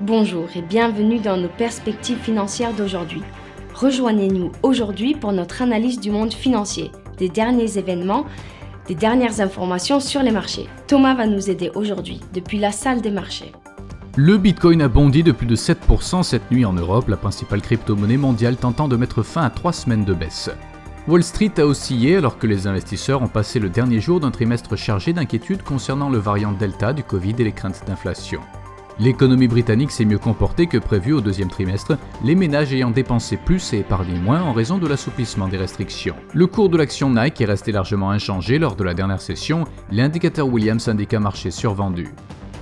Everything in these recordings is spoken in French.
Bonjour et bienvenue dans nos perspectives financières d'aujourd'hui. Rejoignez-nous aujourd'hui pour notre analyse du monde financier, des derniers événements, des dernières informations sur les marchés. Thomas va nous aider aujourd'hui depuis la salle des marchés. Le Bitcoin a bondi de plus de 7% cette nuit en Europe, la principale crypto-monnaie mondiale tentant de mettre fin à 3 semaines de baisse. Wall Street a oscillé alors que les investisseurs ont passé le dernier jour d'un trimestre chargé d'inquiétudes concernant le variant Delta du Covid et les craintes d'inflation. L'économie britannique s'est mieux comportée que prévu au deuxième trimestre, les ménages ayant dépensé plus et épargné moins en raison de l'assouplissement des restrictions. Le cours de l'action Nike est resté largement inchangé lors de la dernière session, l'indicateur Williams indique un marché survendu.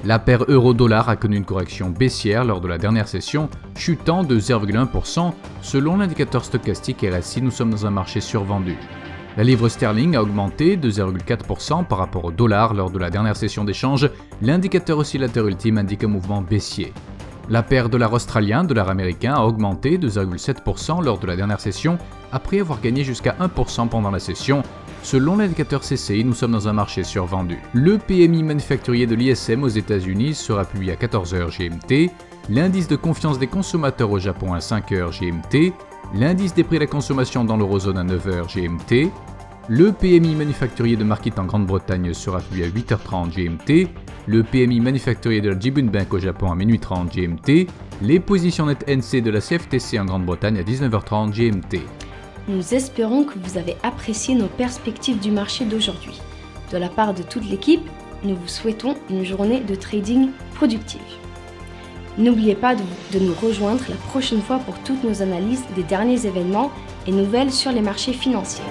La paire euro-dollar a connu une correction baissière lors de la dernière session, chutant de 0,1%. Selon l'indicateur stochastique RSI, nous sommes dans un marché survendu. La livre sterling a augmenté de 0,4% par rapport au dollar lors de la dernière session d'échange. L'indicateur oscillateur ultime indique un mouvement baissier. La paire dollar australien, dollar américain a augmenté de 0,7% lors de la dernière session, après avoir gagné jusqu'à 1% pendant la session. Selon l'indicateur CCI, nous sommes dans un marché survendu. Le PMI manufacturier de l'ISM aux États-Unis sera publié à 14h GMT, l'indice de confiance des consommateurs au Japon à 5h GMT, l'indice des prix à la consommation dans l'eurozone à 9h GMT, le PMI manufacturier de Markit en Grande-Bretagne sera publié à 8h30 GMT, le PMI manufacturier de la Jibun Bank au Japon à minuit 30 GMT, les positions nettes NC de la CFTC en Grande-Bretagne à 19h30 GMT. Nous espérons que vous avez apprécié nos perspectives du marché d'aujourd'hui. De la part de toute l'équipe, nous vous souhaitons une journée de trading productive. N'oubliez pas de nous rejoindre la prochaine fois pour toutes nos analyses des derniers événements et nouvelles sur les marchés financiers.